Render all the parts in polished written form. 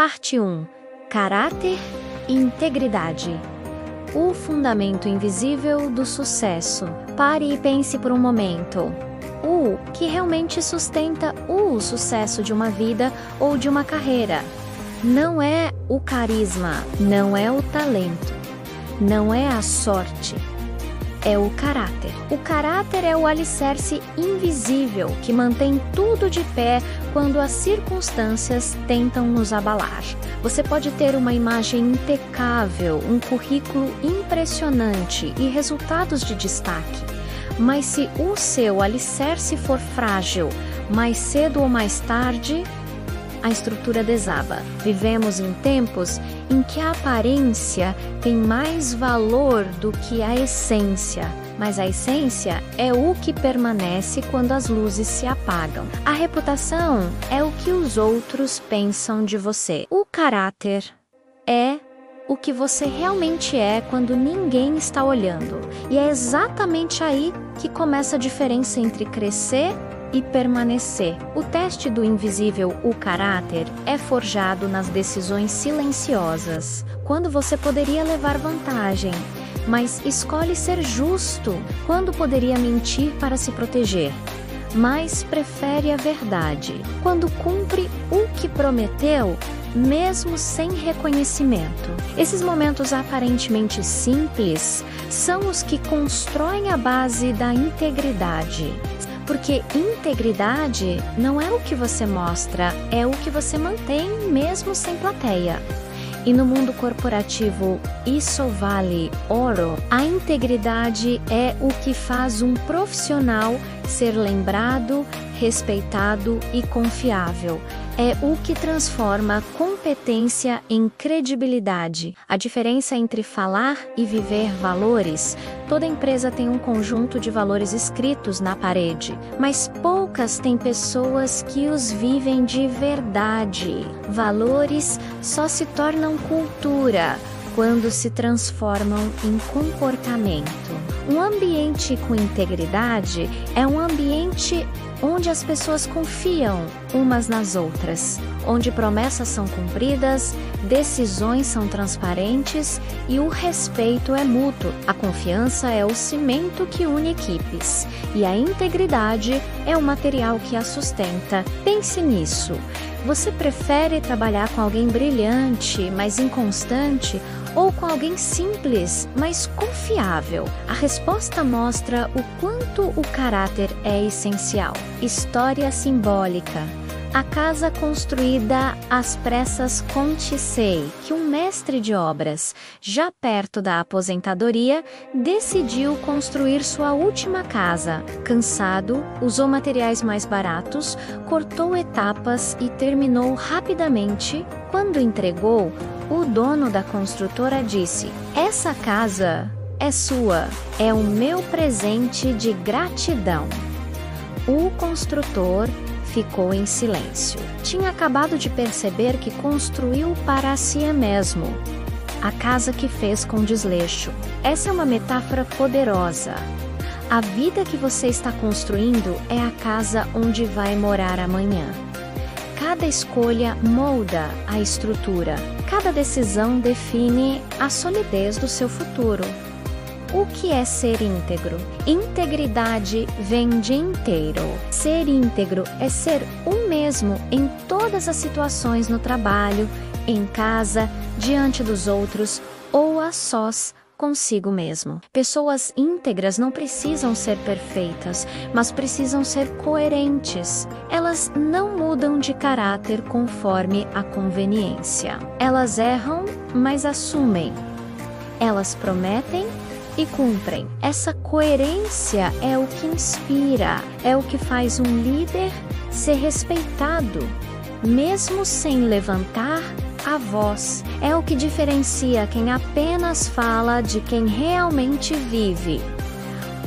Parte 1. Caráter e integridade. O fundamento invisível do sucesso. Pare e pense por um momento. O que realmente sustenta o sucesso de uma vida ou de uma carreira? Não é o carisma, não é o talento, não é a sorte. É o caráter. O caráter é o alicerce invisível que mantém tudo de pé quando as circunstâncias tentam nos abalar. Você pode ter uma imagem impecável, um currículo impressionante e resultados de destaque. Mas se o seu alicerce for frágil, mais cedo ou mais tarde, a estrutura desaba. Vivemos em tempos em que a aparência tem mais valor do que a essência, mas a essência é o que permanece quando as luzes se apagam. A reputação é o que os outros pensam de você. O caráter é o que você realmente é quando ninguém está olhando. E é exatamente aí que começa a diferença entre crescer e permanecer. O teste do invisível, o caráter, é forjado nas decisões silenciosas, quando você poderia levar vantagem, mas escolhe ser justo, quando poderia mentir para se proteger, mas prefere a verdade, quando cumpre o que prometeu, mesmo sem reconhecimento. Esses momentos aparentemente simples são os que constroem a base da integridade. Porque integridade não é o que você mostra, é o que você mantém mesmo sem plateia. E no mundo corporativo, isso vale ouro. A integridade é o que faz um profissional ser lembrado, respeitado e confiável. É o que transforma competência em credibilidade. A diferença entre falar e viver valores. Toda empresa tem um conjunto de valores escritos na parede, mas poucas têm pessoas que os vivem de verdade. Valores só se tornam cultura quando se transformam em comportamento. Um ambiente com integridade é um ambiente onde as pessoas confiam umas nas outras, onde promessas são cumpridas, decisões são transparentes e o respeito é mútuo. A confiança é o cimento que une equipes e a integridade é o material que a sustenta. Pense nisso. Você prefere trabalhar com alguém brilhante, mas inconstante, ou com alguém simples, mas confiável? A resposta mostra o quanto o caráter é essencial. História simbólica. A casa construída às pressas com Tissey, que um mestre de obras, já perto da aposentadoria, decidiu construir sua última casa. Cansado, usou materiais mais baratos, cortou etapas e terminou rapidamente. Quando entregou, o dono da construtora disse: "Essa casa é sua, é o meu presente de gratidão." O construtor ficou em silêncio. Tinha acabado de perceber que construiu para si mesmo a casa que fez com desleixo. Essa é uma metáfora poderosa. A vida que você está construindo é a casa onde vai morar amanhã. Cada escolha molda a estrutura. Cada decisão define a solidez do seu futuro. O que é ser íntegro? Integridade vem de inteiro. Ser íntegro é ser o mesmo em todas as situações no trabalho, em casa, diante dos outros ou a sós consigo mesmo. Pessoas íntegras não precisam ser perfeitas, mas precisam ser coerentes. Elas não mudam de caráter conforme a conveniência. Elas erram, mas assumem. Elas prometem e cumprem. Essa coerência é o que inspira, é o que faz um líder ser respeitado, mesmo sem levantar a voz. É o que diferencia quem apenas fala de quem realmente vive.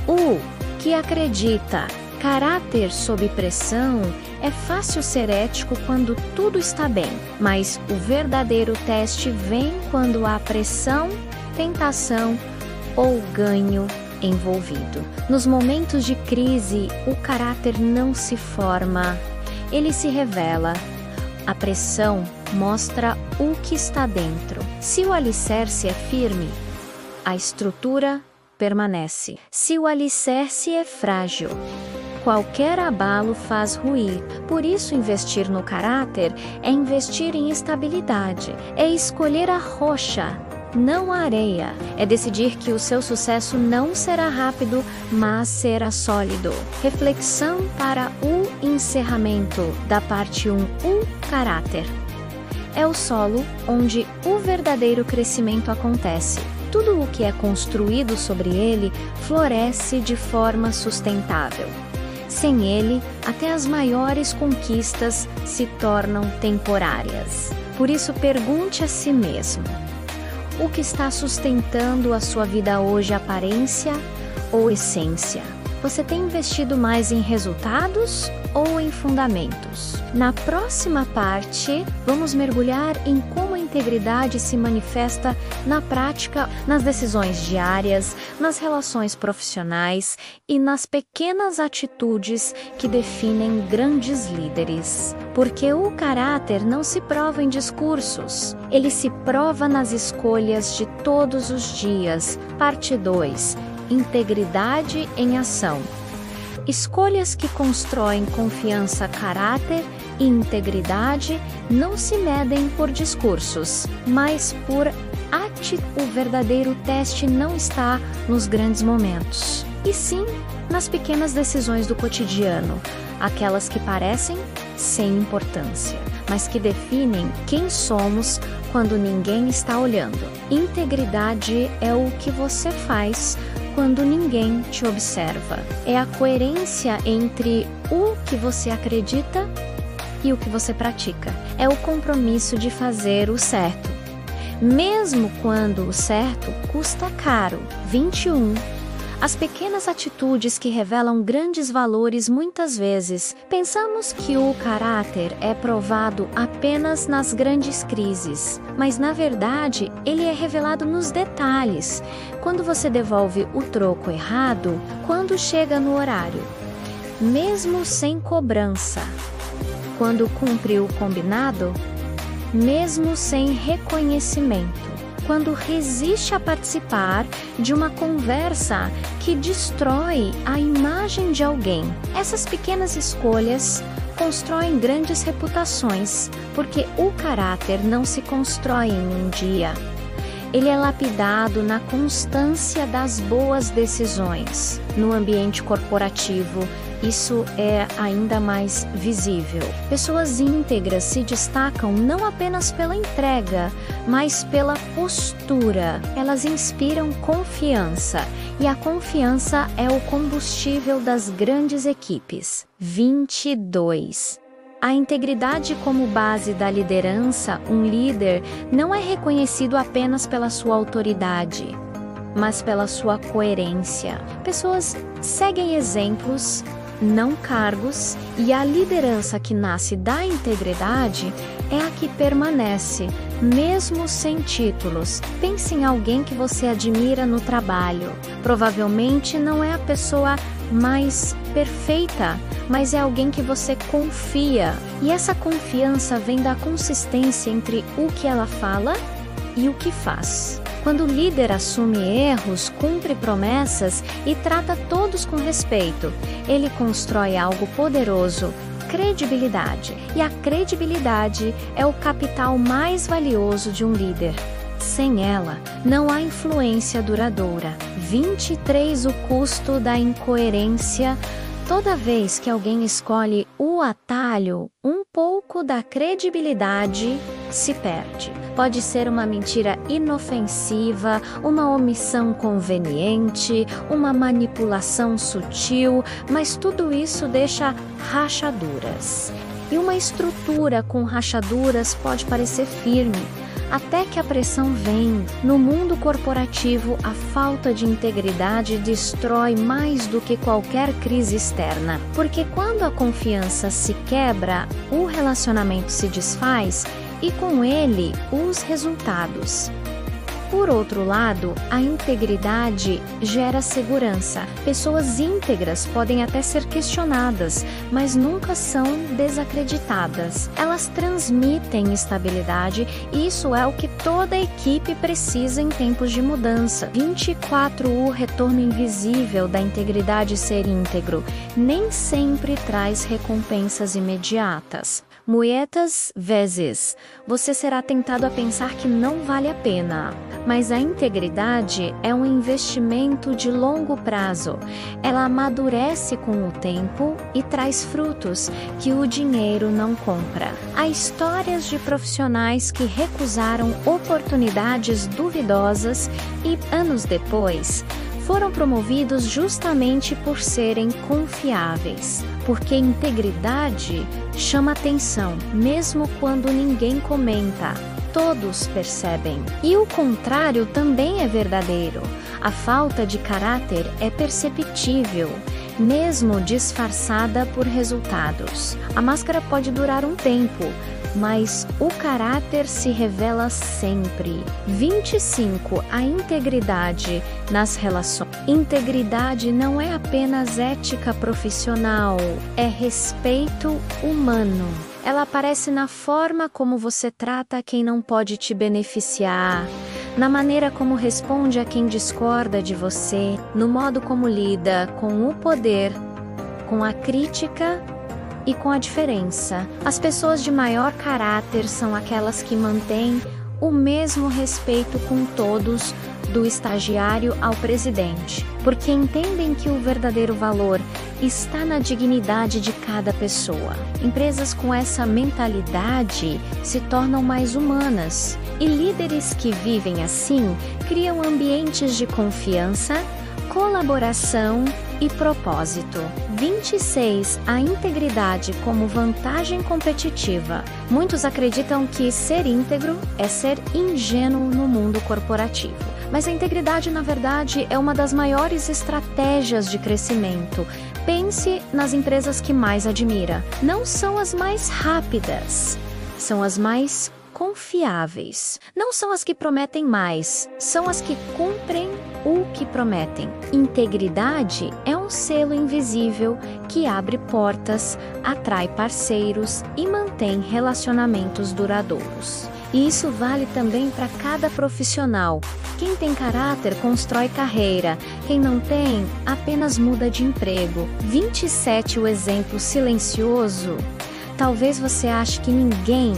O que acredita. Caráter sob pressão. É fácil ser ético quando tudo está bem, mas o verdadeiro teste vem quando há pressão, tentação ou ganho envolvido. Nos momentos de crise, o caráter não se forma, ele se revela. A pressão mostra o que está dentro. Se o alicerce é firme, a estrutura permanece. Se o alicerce é frágil, qualquer abalo faz ruir. Por isso, investir no caráter é investir em estabilidade, é escolher a rocha, não a areia. É decidir que o seu sucesso não será rápido, mas será sólido. Reflexão para o encerramento da parte 1, o caráter. É o solo onde o verdadeiro crescimento acontece. Tudo o que é construído sobre ele floresce de forma sustentável. Sem ele, até as maiores conquistas se tornam temporárias. Por isso, pergunte a si mesmo: o que está sustentando a sua vida hoje, aparência ou essência? Você tem investido mais em resultados ou em fundamentos? Na próxima parte, vamos mergulhar em como a integridade se manifesta na prática, nas decisões diárias, nas relações profissionais e nas pequenas atitudes que definem grandes líderes. Porque o caráter não se prova em discursos, ele se prova nas escolhas de todos os dias. Parte 2. Integridade em ação. Escolhas que constroem confiança, caráter e integridade não se medem por discursos, mas por atitude. O verdadeiro teste não está nos grandes momentos, e sim nas pequenas decisões do cotidiano, aquelas que parecem sem importância, mas que definem quem somos quando ninguém está olhando. Integridade é o que você faz quando ninguém te observa. É a coerência entre o que você acredita e o que você pratica. É o compromisso de fazer o certo, mesmo quando o certo custa caro. 21. As pequenas atitudes que revelam grandes valores. Muitas vezes, pensamos que o caráter é provado apenas nas grandes crises, mas na verdade, ele é revelado nos detalhes. Quando você devolve o troco errado, quando chega no horário, mesmo sem cobrança, quando cumpre o combinado, mesmo sem reconhecimento, quando resiste a participar de uma conversa que destrói a imagem de alguém. Essas pequenas escolhas constroem grandes reputações, porque o caráter não se constrói em um dia. Ele é lapidado na constância das boas decisões. No ambiente corporativo, isso é ainda mais visível. Pessoas íntegras se destacam não apenas pela entrega, mas pela postura. Elas inspiram confiança, e a confiança é o combustível das grandes equipes. 22. A integridade como base da liderança. Um líder não é reconhecido apenas pela sua autoridade, mas pela sua coerência. Pessoas seguem exemplos, não cargos, e a liderança que nasce da integridade é a que permanece, mesmo sem títulos. Pense em alguém que você admira no trabalho. Provavelmente não é a pessoa mais perfeita, mas é alguém que você confia. E essa confiança vem da consistência entre o que ela fala e o que faz. Quando o líder assume erros, cumpre promessas e trata todos com respeito, ele constrói algo poderoso: credibilidade. E a credibilidade é o capital mais valioso de um líder. Sem ela, não há influência duradoura. 23. O custo da incoerência. Toda vez que alguém escolhe o atalho, um pouco da credibilidade se perde. Pode ser uma mentira inofensiva, uma omissão conveniente, uma manipulação sutil, mas tudo isso deixa rachaduras. E uma estrutura com rachaduras pode parecer firme, até que a pressão vem. No mundo corporativo, a falta de integridade destrói mais do que qualquer crise externa. Porque quando a confiança se quebra, o relacionamento se desfaz e com ele os resultados. Por outro lado, a integridade gera segurança. Pessoas íntegras podem até ser questionadas, mas nunca são desacreditadas. Elas transmitem estabilidade e isso é o que toda equipe precisa em tempos de mudança. 24. O retorno invisível da integridade ser íntegro nem sempre traz recompensas imediatas. Muitas vezes, você será tentado a pensar que não vale a pena. Mas a integridade é um investimento de longo prazo. Ela amadurece com o tempo e traz frutos que o dinheiro não compra. Há histórias de profissionais que recusaram oportunidades duvidosas e, anos depois, foram promovidos justamente por serem confiáveis. Porque integridade chama atenção, mesmo quando ninguém comenta. Todos percebem. E o contrário também é verdadeiro. A falta de caráter é perceptível, mesmo disfarçada por resultados. A máscara pode durar um tempo, mas o caráter se revela sempre. 25. A integridade nas relações. Integridade não é apenas ética profissional, é respeito humano. Ela aparece na forma como você trata quem não pode te beneficiar, na maneira como responde a quem discorda de você, no modo como lida com o poder, com a crítica e com a diferença. As pessoas de maior caráter são aquelas que mantêm o mesmo respeito com todos, do estagiário ao presidente, porque entendem que o verdadeiro valor está na dignidade de cada pessoa. Empresas com essa mentalidade se tornam mais humanas, e líderes que vivem assim criam ambientes de confiança, colaboração e propósito. 26. A integridade como vantagem competitiva. Muitos acreditam que ser íntegro é ser ingênuo no mundo corporativo. Mas a integridade, na verdade, é uma das maiores estratégias de crescimento. Pense nas empresas que mais admira. Não são as mais rápidas, são as mais confiáveis. Não são as que prometem mais, são as que cumprem o que prometem. Integridade é um selo invisível que abre portas, atrai parceiros e mantém relacionamentos duradouros. E isso vale também para cada profissional. Quem tem caráter constrói carreira, quem não tem apenas muda de emprego. 27. O exemplo silencioso. Talvez você ache que ninguém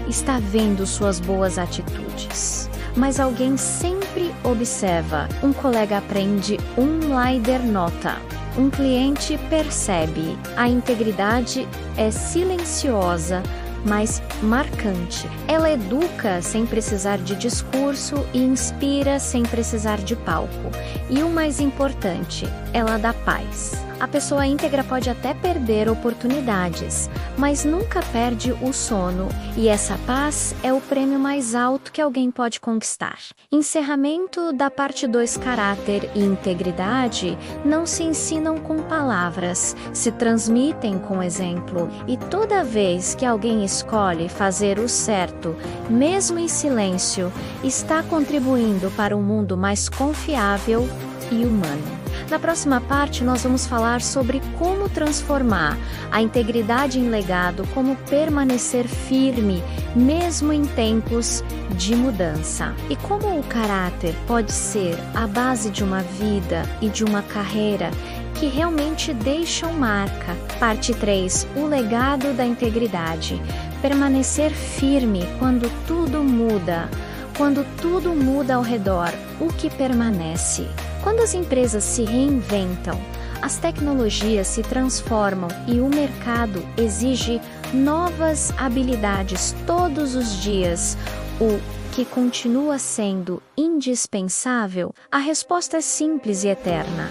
está vendo suas boas atitudes, mas alguém sempre observa. Um colega aprende, um líder nota, um cliente percebe. A integridade é silenciosa, mas marcante. Ela educa sem precisar de discurso e inspira sem precisar de palco. E o mais importante, ela dá paz. A pessoa íntegra pode até perder oportunidades, mas nunca perde o sono, e essa paz é o prêmio mais alto que alguém pode conquistar. Encerramento da parte 2. Caráter e integridade não se ensinam com palavras, se transmitem com exemplo, e toda vez que alguém escolhe fazer o certo, mesmo em silêncio, está contribuindo para um mundo mais confiável e humano. Na próxima parte, nós vamos falar sobre como transformar a integridade em legado, como permanecer firme, mesmo em tempos de mudança. E como o caráter pode ser a base de uma vida e de uma carreira que realmente deixam marca. Parte 3. O legado da integridade. Permanecer firme quando tudo muda. Quando tudo muda ao redor, o que permanece? Quando as empresas se reinventam, as tecnologias se transformam e o mercado exige novas habilidades todos os dias, o que continua sendo indispensável, a resposta é simples e eterna: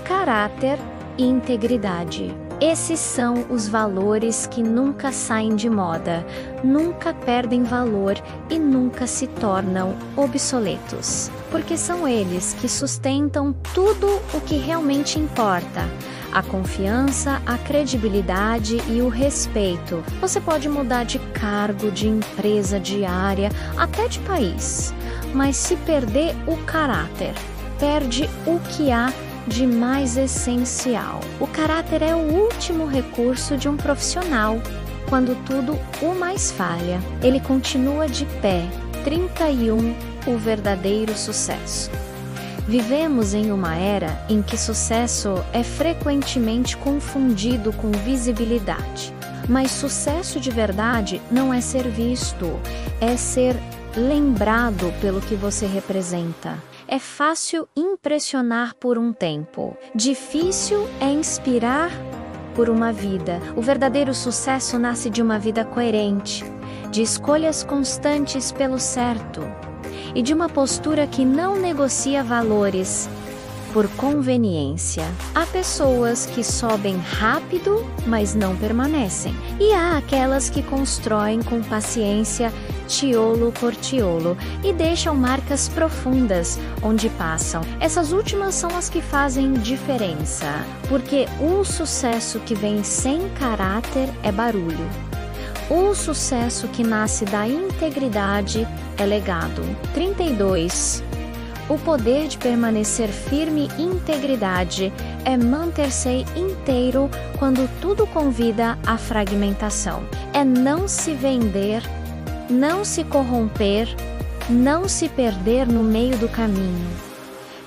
caráter e integridade. Esses são os valores que nunca saem de moda, nunca perdem valor e nunca se tornam obsoletos. Porque são eles que sustentam tudo o que realmente importa. a confiança, a credibilidade e o respeito. Você pode mudar de cargo, de empresa, de área, até de país. Mas se perder o caráter, perde o que há de mais essencial. O caráter é o último recurso de um profissional. Quando tudo o mais falha, ele continua de pé. 31. O verdadeiro sucesso. Vivemos em uma era em que sucesso é frequentemente confundido com visibilidade. Mas sucesso de verdade não é ser visto, é ser lembrado pelo que você representa. É fácil impressionar por um tempo. Difícil é inspirar por uma vida. O verdadeiro sucesso nasce de uma vida coerente, de escolhas constantes pelo certo e de uma postura que não negocia valores por conveniência. Há pessoas que sobem rápido, mas não permanecem. E há aquelas que constroem com paciência, tiolo por tiolo, e deixam marcas profundas onde passam. Essas últimas são as que fazem diferença, porque o sucesso que vem sem caráter é barulho. O sucesso que nasce da integridade é legado. 32. O poder de permanecer firme e integridade é manter-se inteiro quando tudo convida à fragmentação. É não se vender, não se corromper, não se perder no meio do caminho.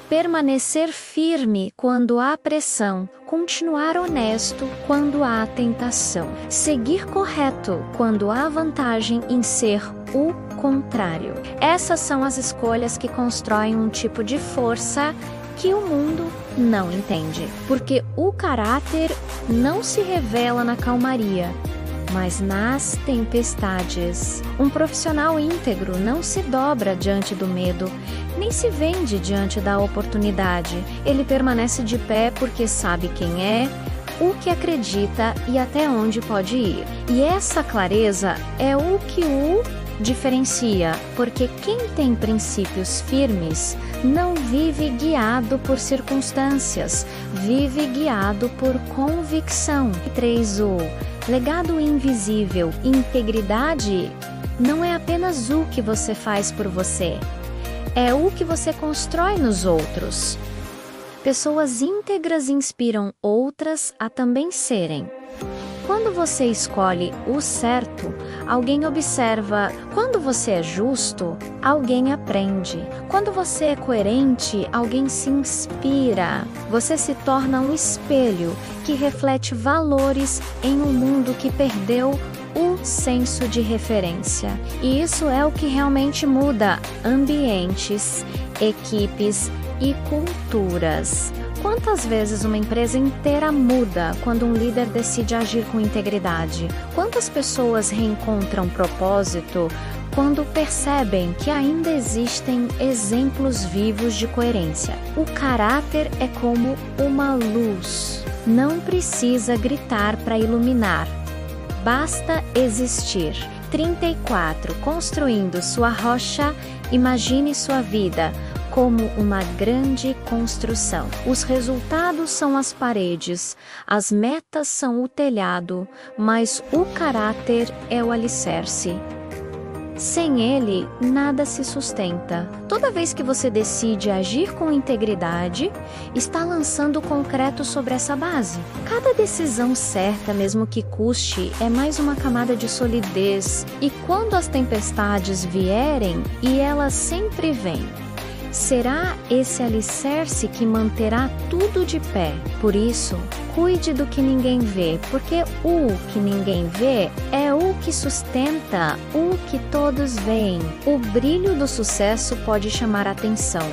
Permanecer firme quando há pressão, continuar honesto quando há tentação, seguir correto quando há vantagem em ser o contrário. Essas são as escolhas que constroem um tipo de força que o mundo não entende, porque o caráter não se revela na calmaria, mas nas tempestades. Um profissional íntegro não se dobra diante do medo, nem se vende diante da oportunidade. Ele permanece de pé porque sabe quem é, o que acredita e até onde pode ir. E essa clareza é o que o diferencia, porque quem tem princípios firmes não vive guiado por circunstâncias, vive guiado por convicção. 3. O legado invisível. Integridade não é apenas o que você faz por você, é o que você constrói nos outros. Pessoas íntegras inspiram outras a também serem. Quando você escolhe o certo, alguém observa. Quando você é justo, alguém aprende. Quando você é coerente, alguém se inspira. Você se torna um espelho que reflete valores em um mundo que perdeu o senso de referência. E isso é o que realmente muda ambientes, equipes e culturas. Quantas vezes uma empresa inteira muda quando um líder decide agir com integridade? Quantas pessoas reencontram propósito quando percebem que ainda existem exemplos vivos de coerência? O caráter é como uma luz. Não precisa gritar para iluminar. Basta existir. 34. Construindo sua rocha, imagine sua vida como uma grande construção. Os resultados são as paredes, as metas são o telhado, mas o caráter é o alicerce. Sem ele, nada se sustenta. Toda vez que você decide agir com integridade, está lançando concreto sobre essa base. Cada decisão certa, mesmo que custe, é mais uma camada de solidez. E quando as tempestades vierem, e elas sempre vêm, será esse alicerce que manterá tudo de pé. Por isso, cuide do que ninguém vê, porque o que ninguém vê é o que sustenta o que todos veem. O brilho do sucesso pode chamar atenção,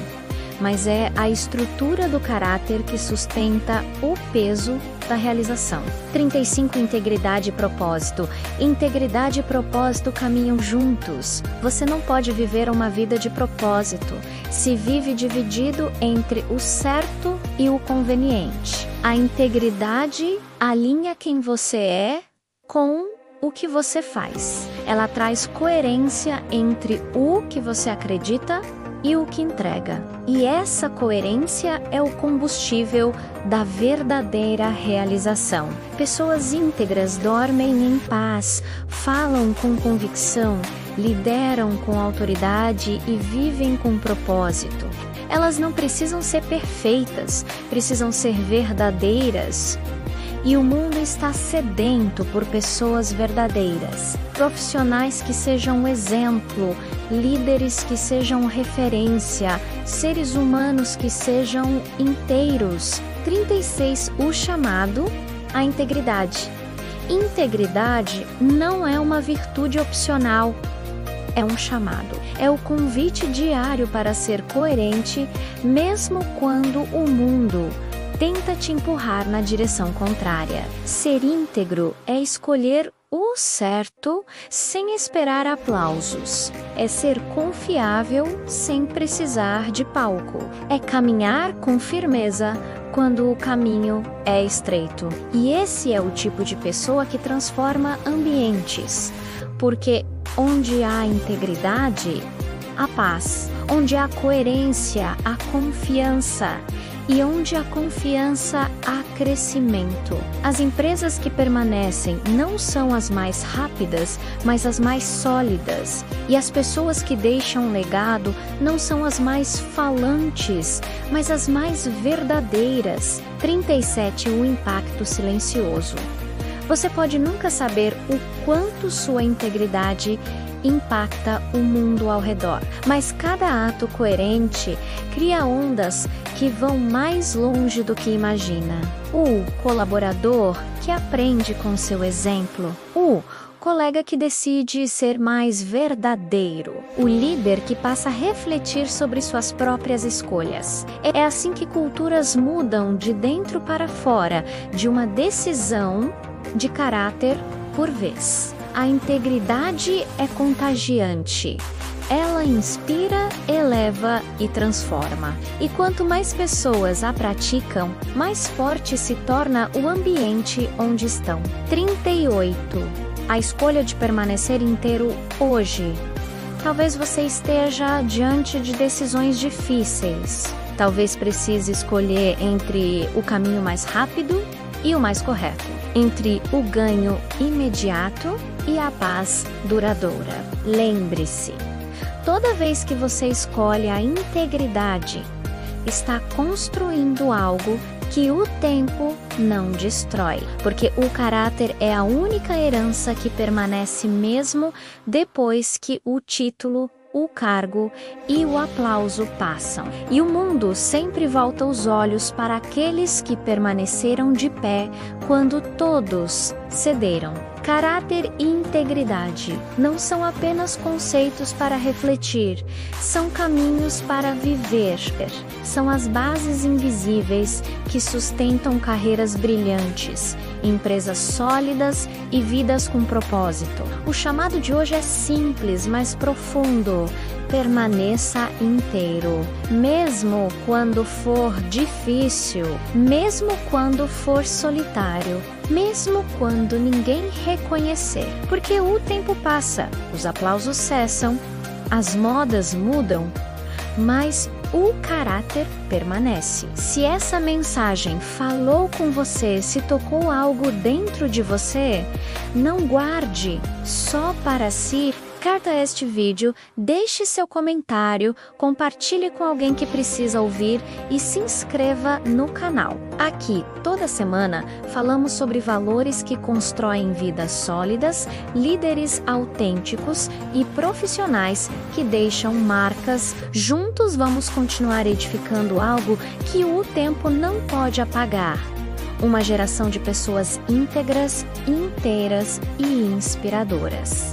mas é a estrutura do caráter que sustenta o peso da realização. 35. Integridade e propósito. Integridade e propósito caminham juntos. Você não pode viver uma vida de propósito se vive dividido entre o certo e o conveniente. A integridade alinha quem você é com o que você faz. Ela traz coerência entre o que você acredita e o que entrega. E essa coerência é o combustível da verdadeira realização. Pessoas íntegras dormem em paz, falam com convicção, lideram com autoridade e vivem com propósito. Elas não precisam ser perfeitas, precisam ser verdadeiras. E o mundo está sedento por pessoas verdadeiras, profissionais que sejam exemplo, líderes que sejam referência, seres humanos que sejam inteiros. 36. O chamado à integridade. Integridade não é uma virtude opcional, é um chamado. É o convite diário para ser coerente, mesmo quando o mundo tenta te empurrar na direção contrária. Ser íntegro é escolher o certo sem esperar aplausos. É ser confiável sem precisar de palco. É caminhar com firmeza quando o caminho é estreito. E esse é o tipo de pessoa que transforma ambientes. Porque onde há integridade, há paz. Onde há coerência, há confiança. E onde há confiança, há crescimento. As empresas que permanecem não são as mais rápidas, mas as mais sólidas. E as pessoas que deixam legado não são as mais falantes, mas as mais verdadeiras. 37. O impacto silencioso. Você pode nunca saber o quanto sua integridade impacta o mundo ao redor, mas cada ato coerente cria ondas que vão mais longe do que imagina. O colaborador que aprende com seu exemplo. O colega que decide ser mais verdadeiro. O líder que passa a refletir sobre suas próprias escolhas. É assim que culturas mudam de dentro para fora, de uma decisão de caráter por vez. A integridade é contagiante. Ela inspira, eleva e transforma. E quanto mais pessoas a praticam, mais forte se torna o ambiente onde estão. 38. A escolha de permanecer inteiro hoje. Talvez você esteja diante de decisões difíceis. Talvez precise escolher entre o caminho mais rápido e o mais correto. Entre o ganho imediato e a paz duradoura. Lembre-se, toda vez que você escolhe a integridade, está construindo algo que o tempo não destrói, porque o caráter é a única herança que permanece mesmo depois que o título, o cargo e o aplauso passam. E o mundo sempre volta os olhos para aqueles que permaneceram de pé quando todos cederam. Caráter e integridade não são apenas conceitos para refletir, são caminhos para viver. São as bases invisíveis que sustentam carreiras brilhantes, empresas sólidas e vidas com propósito. O chamado de hoje é simples, mas profundo. Permaneça inteiro, mesmo quando for difícil, mesmo quando for solitário, mesmo quando ninguém reconhecer. Porque o tempo passa, os aplausos cessam, as modas mudam, mas o caráter permanece. Se essa mensagem falou com você, se tocou algo dentro de você, não guarde só para si. Curta este vídeo, deixe seu comentário, compartilhe com alguém que precisa ouvir e se inscreva no canal. Aqui, toda semana, falamos sobre valores que constroem vidas sólidas, líderes autênticos e profissionais que deixam marcas. Juntos vamos continuar edificando algo que o tempo não pode apagar. Uma geração de pessoas íntegras, inteiras e inspiradoras.